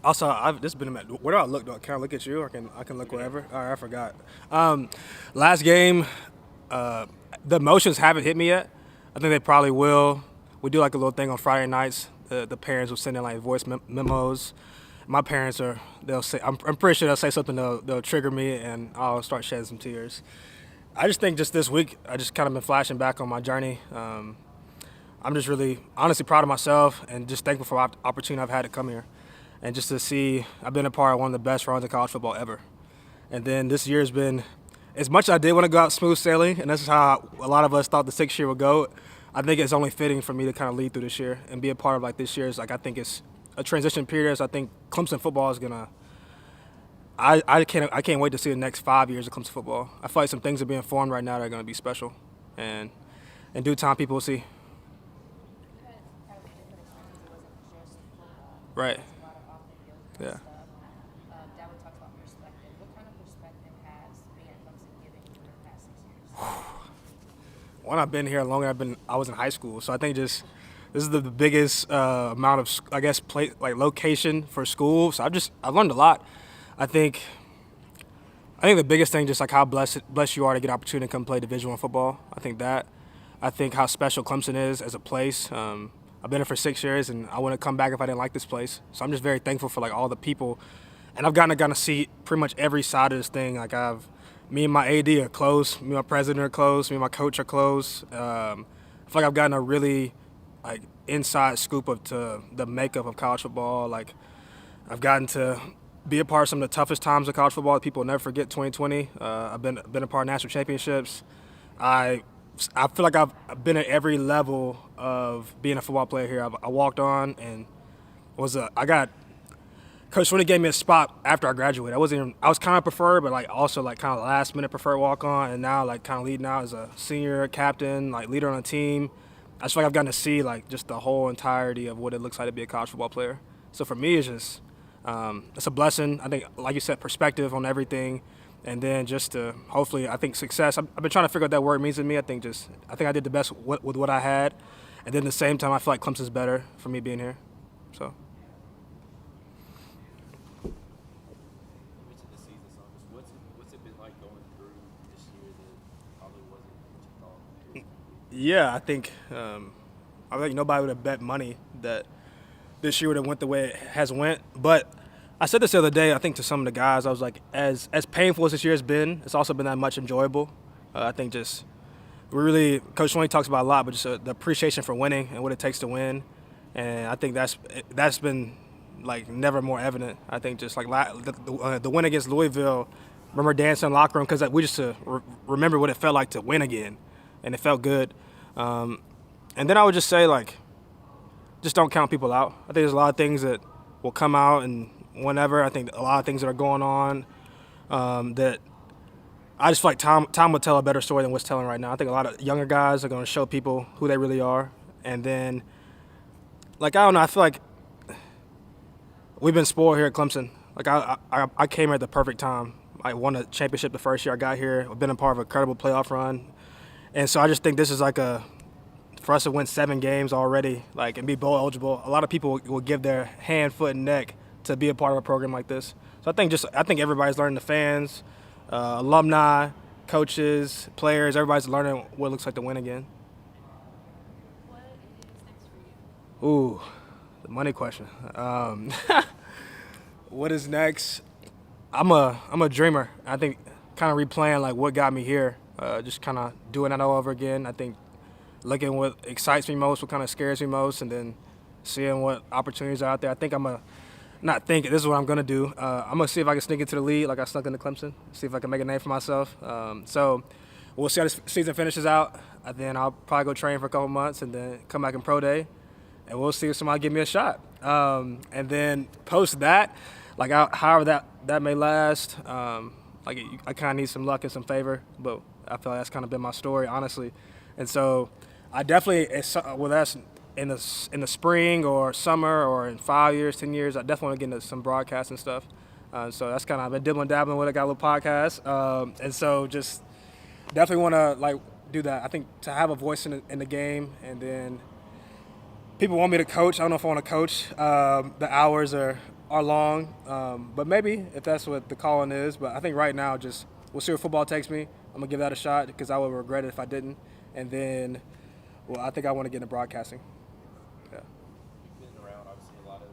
Also, I've just been. Where do I look? Can I look at you? Or I can look wherever. All right, I forgot. Last game, the emotions haven't hit me yet. I think they probably will. We do like a little thing on Friday nights. The parents will send in like voice memos. My parents are. They'll say. I'm pretty sure they'll say something. They'll trigger me, and I'll start shedding some tears. I just think just this week, I just kind of been flashing back on my journey. I'm just really honestly proud of myself and just thankful for the opportunity I've had to come here. And just to see, I've been a part of one of the best runs of college football ever. And then this year's been, as much as I did want to go out smooth sailing, and this is how a lot of us thought the sixth year would go, I think it's only fitting for me to kind of lead through this year and be a part of like this year's, like I think it's a transition period. So I think Clemson football is gonna, I can't wait to see the next 5 years of Clemson football. I feel like some things are being formed right now that are gonna be special. And in due time, people will see. Right. Yeah. Dalvin talks about perspective. What kind of perspective has being at Clemson given you in the past 6 years? One, I've been here longer. I was in high school, so I think just this is the biggest amount of I guess play like location for school. So I've learned a lot. I think I think the biggest thing just like how blessed you are to get an opportunity to come play Division I football. I think that. I think how special Clemson is as a place. I've been here for 6 years, and I wouldn't come back if I didn't like this place. So I'm just very thankful for like all the people, and I've gotten to see pretty much every side of this thing. Like me and my AD are close. Me and my president are close. Me and my coach are close. I feel like I've gotten a really like inside scoop of to the makeup of college football. Like I've gotten to be a part of some of the toughest times of college football that people will never forget. 2020. I've been a part of national championships. I I feel like I've been at every level of being a football player here. I walked on and I got Coach Sweeney gave me a spot after I graduated. I was kind of preferred, but like also like kind of last minute preferred walk on, and now like kind of leading out as a senior captain, like leader on a team. I just feel like I've gotten to see like just the whole entirety of what it looks like to be a college football player. So for me, it's a blessing. I think, like you said, perspective on everything, and then just to hopefully, I think success. I've been trying to figure out what that word means to me. I think I did the best with what I had, and then at the same time, I feel like Clemson's better for me being here. So. Mentioned the season song. What's it been like going through this year that probably wasn't what you thought it was going to be? Yeah, I think nobody would have bet money that this year would have went the way it has went. But I said this the other day, I think to some of the guys, I was like, as painful as this year has been, it's also been that much enjoyable. I think just we really, Coach Sweeney talks about a lot, but just the appreciation for winning and what it takes to win. And I think that's been like never more evident. I think just like the win against Louisville, remember dancing in the locker room because we just remember what it felt like to win again, and it felt good. And then I would just say like, just don't count people out. I think there's a lot of things that will come out and whenever. I think a lot of things that are going on that I just feel like time will tell a better story than what's telling right now. I think a lot of younger guys are going to show people who they really are, and then like I don't know. I feel like we've been spoiled here at Clemson. Like I came here at the perfect time. I won a championship the first year I got here. I've been a part of a credible playoff run, and so I just think this is like for us to win 7 games already, like and be bowl eligible. A lot of people will give their hand, foot, and neck to be a part of a program like this. So I think everybody's learning. The fans, alumni, coaches, players, everybody's learning what it looks like to win again. What is next for you? Ooh, the money question. What is next? I'm a dreamer. I think kind of replaying like what got me here, just kind of doing that all over again. I think looking what excites me most, what kind of scares me most, and then seeing what opportunities are out there. I think this is what I'm gonna do. I'm gonna see if I can sneak into the league like I snuck into Clemson. See if I can make a name for myself. So we'll see how this season finishes out. And then I'll probably go train for a couple months and then come back in pro day, and we'll see if somebody give me a shot. And then post that, like however that may last. I kind of need some luck and some favor, but I feel like that's kind of been my story, honestly. And so I definitely, whether that's in the spring or summer or in 5 years, 10 years, I definitely want to get into some broadcasting stuff. So that's kind of, I've been dabbling with it, got a little podcast. And so just definitely want to like do that. I think to have a voice in the game, and then people want me to coach. I don't know if I want to coach. The hours are long, but maybe if that's what the calling is. But I think right now, just we'll see where football takes me. I'm gonna give that a shot because I would regret it if I didn't. And then, well, I think I want to get into broadcasting. Yeah. You've been around obviously a lot of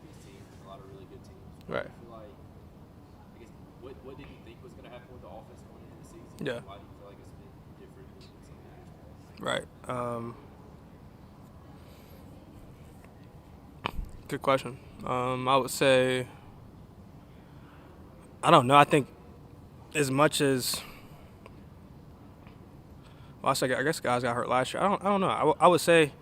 these teams, and a lot of really good teams. Right. I feel like, I guess, what did you think was going to happen with the offense going into the season? Yeah. Why do you feel like it's been different than some of the years past? Right. Good question. I would say, I don't know. I think as much as, well, I guess guys got hurt last year. I don't know. I would say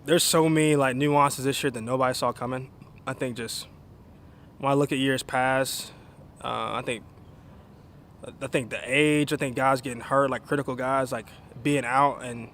there's so many like nuances this year that nobody saw coming. I think just when I look at years past, I think the age. I think guys getting hurt, like critical guys, like being out, and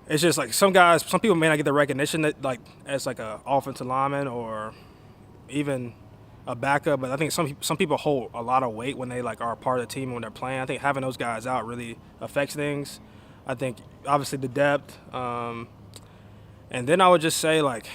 it's just like some people may not get the recognition that like as like a offensive lineman or even a backup, but I think some people hold a lot of weight when they like are a part of the team when they're playing. I think having those guys out really affects things. I think obviously the depth, and then I would just say like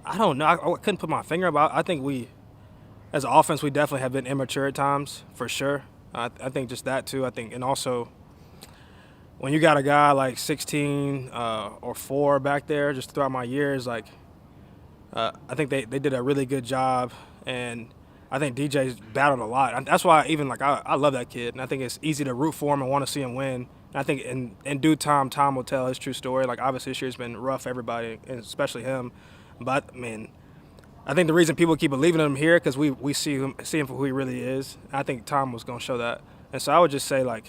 I don't know. I couldn't put my finger about. I think we, as an offense, we definitely have been immature at times for sure. I think just that too. I think and also when you got a guy like 16 or 4 back there, just throughout my years, like I think they did a really good job, and I think DJ's battled a lot. And that's why even like I love that kid, and I think it's easy to root for him and want to see him win. And I think in due time will tell his true story. Like obviously this year's been rough for everybody, and especially him. But I mean, I think the reason people keep believing in him here because we see him for who he really is. I think Tom was going to show that, and so I would just say like.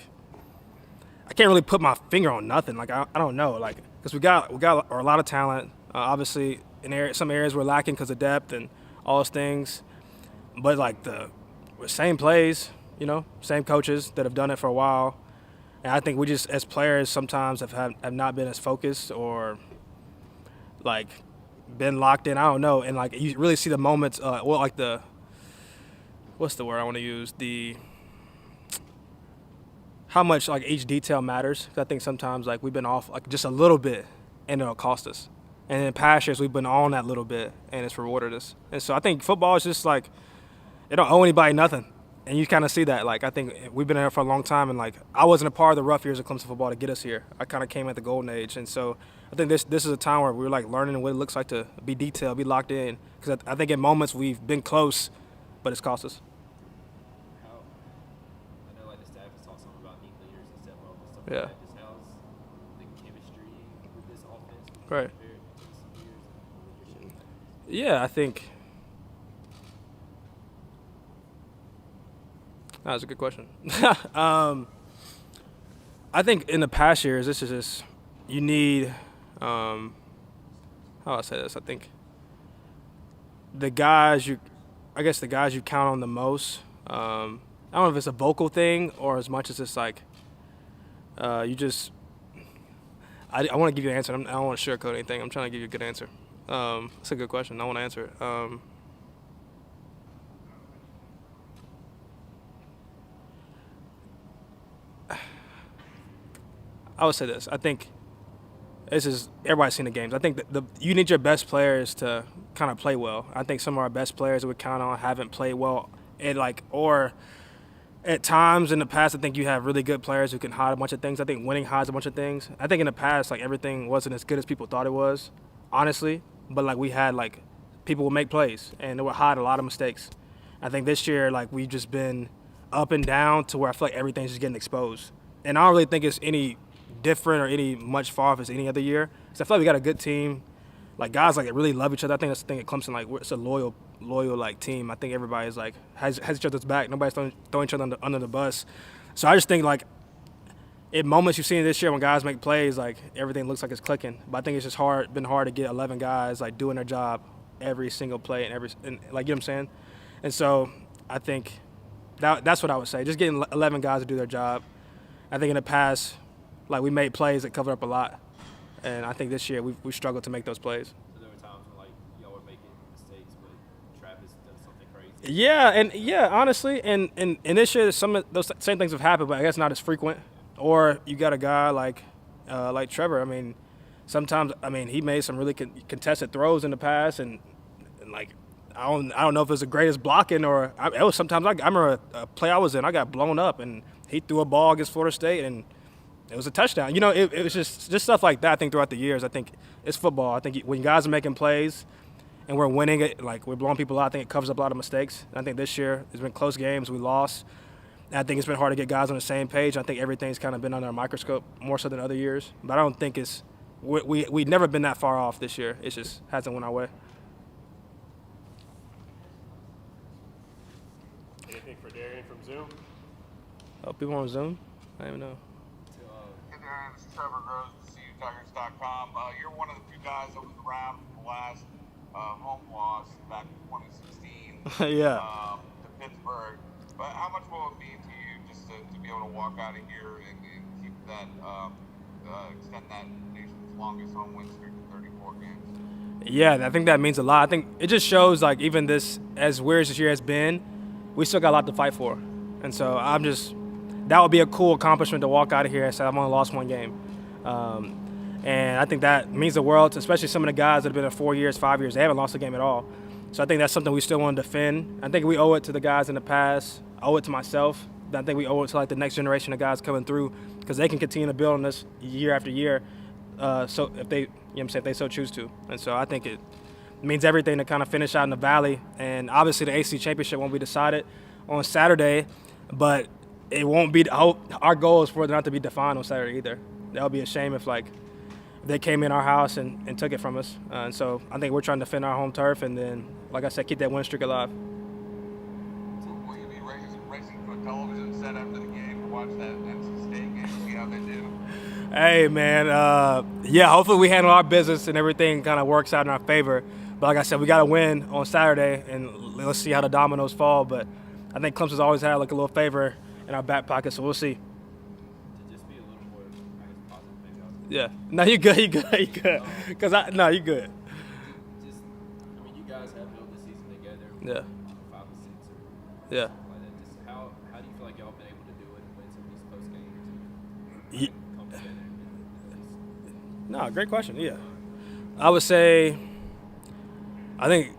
I can't really put my finger on nothing. Like I don't know. Like because we got a lot of talent. Obviously, in some areas we're lacking because of depth and all those things. But like the same plays, same coaches that have done it for a while. And I think we just as players sometimes have not been as focused or like been locked in. I don't know. And like you really see the moments. Like what's the word I want to use? How much like each detail matters. I think sometimes like we've been off like just a little bit and it'll cost us. And in past years we've been on that little bit and it's rewarded us. And so I think football is just like it don't owe anybody nothing. And you kind of see that. Like I think we've been there for a long time, and like I wasn't a part of the rough years of Clemson football to get us here. I kind of came at the golden age, and so I think this is a time where we're like learning what it looks like to be detailed, be locked in. Because I think in moments we've been close, but it's cost us. I know like the staff has talked some about being leaders and stepping up and stuff Yeah. like that. Just how's the chemistry with this offense Right. compared to some years and leadership? Yeah, I think that was a good question. I think in the past years, this is just you need. How do I say this? I think the guys you count on the most. I don't know if it's a vocal thing or as much as it's like you just. I want to give you an answer. I don't want to sugarcoat anything. I'm trying to give you a good answer. That's a good question. I want to answer it. I would say this. I think this is everybody's seen the games. I think you need your best players to kind of play well. I think some of our best players that we count on haven't played well, or at times in the past, I think you have really good players who can hide a bunch of things. I think winning hides a bunch of things. I think in the past, like everything wasn't as good as people thought it was, honestly. But like we had like people would make plays and they would hide a lot of mistakes. I think this year, like we've just been up and down to where I feel like everything's just getting exposed. And I don't really think it's any different or any much far off as any other year. Because I feel like we got a good team. Like guys like really love each other. I think that's the thing at Clemson. Like it's a loyal like team. I think everybody's like has each other's back. Nobody's throwing each other under the bus. So I just think like in moments you've seen this year when guys make plays, like everything looks like it's clicking. But I think it's just been hard to get 11 guys like doing their job every single play and like you know what I'm saying. And so I think that's what I would say. Just getting 11 guys to do their job. I think in the past, like we made plays that covered up a lot, and I think this year we struggled to make those plays. So there were times when like y'all were making mistakes, but Travis does something crazy. Yeah, honestly, and this year some of those same things have happened, but I guess not as frequent. Or you got a guy like Trevor. I mean, sometimes, I mean, he made some really contested throws in the past, and like I don't know if it was the greatest blocking or it was sometimes I remember a play I was in, I got blown up, and he threw a ball against Florida State, and it was a touchdown. You know, it was just stuff like that. I think throughout the years, I think it's football. I think when guys are making plays and we're winning it, like we're blowing people out, I think it covers up a lot of mistakes. And I think this year there's been close games, we lost. And I think it's been hard to get guys on the same page. I think everything's kind of been under a microscope more so than other years. But I don't think we've never been that far off this year. It just hasn't went our way. Anything for Darien from Zoom? Oh, people on Zoom? I don't even know. Hey Darien, this is Trevor Groves with CUTigers.com. You're one of the few guys that was around for the last home loss back in 2016 Yeah. to Pittsburgh. But how much will it mean to you just to be able to walk out of here and keep that, extend that nation's longest home win streak to 34 games? Yeah, I think that means a lot. I think it just shows, like, even this, as weird as this year has been, we still got a lot to fight for. And so that would be a cool accomplishment to walk out of here and say, I've only lost one game. And I think that means the world, especially some of the guys that have been in 4 years, 5 years, they haven't lost a game at all. So I think that's something we still want to defend. I think we owe it to the guys in the past. I owe it to myself. I think we owe it to like the next generation of guys coming through, because they can continue to build on this year after year. So if they, if they so choose to. And so I think it means everything to kind of finish out in the Valley. And obviously the AC Championship won't be decided on Saturday, but it won't be. Our goal is for it not to be defined on Saturday either. That would be a shame if they came in our house and took it from us. And so I think we're trying to defend our home turf and then, like I said, keep that win streak alive. Will you be racing to a television set after the game to watch that NC State game, see how they do? Hey, man. Yeah, hopefully we handle our business and everything kind of works out in our favor. But like I said, we got to win on Saturday, and let's see how the dominoes fall. But I think Clemson's always had like a little favor in our back pocket, so we'll see. To just be a little more, I guess, positive, maybe. Yeah. No, you good. You good. You good. Just, I mean, you guys have built the season together. Yeah. 5 and 6 or Yeah. something like that. Just how do you feel like y'all been able to do it and win some of these close games and Ye- come together and at least No, great question. Yeah, I would say, I think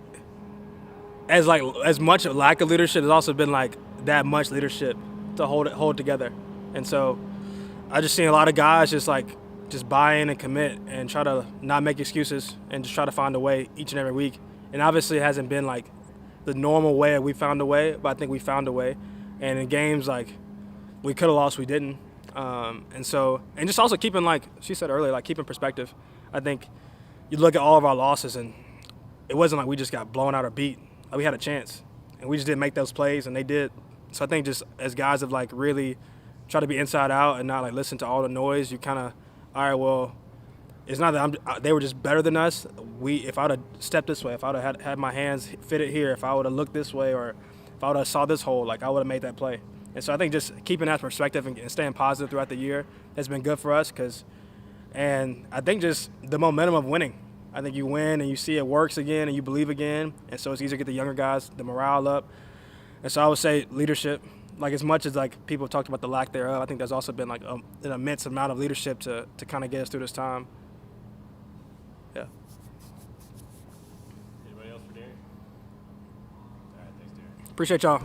as much lack of leadership, there's also been like that much leadership to hold together, and so I just seen a lot of guys just buy in and commit and try to not make excuses and just try to find a way each and every week. And obviously it hasn't been like the normal way we found a way, but I think we found a way. And in games like we could have lost, we didn't. And just also keeping, like she said earlier, like keeping perspective. I think you look at all of our losses and it wasn't like we just got blown out or beat. Like we had a chance and we just didn't make those plays, and they did. So I think just as guys have like really tried to be inside out and not like listen to all the noise, you kind of, all right, well, it's not that they were just better than us. If I would have stepped this way, if I would have had my hands fitted here, if I would have looked this way, or if I would have saw this hole, like I would have made that play. And so I think just keeping that perspective and staying positive throughout the year has been good for us. And I think just the momentum of winning. I think you win and you see it works again and you believe again. And so it's easier to get the younger guys, the morale up. And so I would say leadership. Like as much as like people talked about the lack thereof, I think there's also been like an immense amount of leadership to kind of get us through this time. Yeah. Anybody else for Darien? All right, thanks, Darien. Appreciate y'all.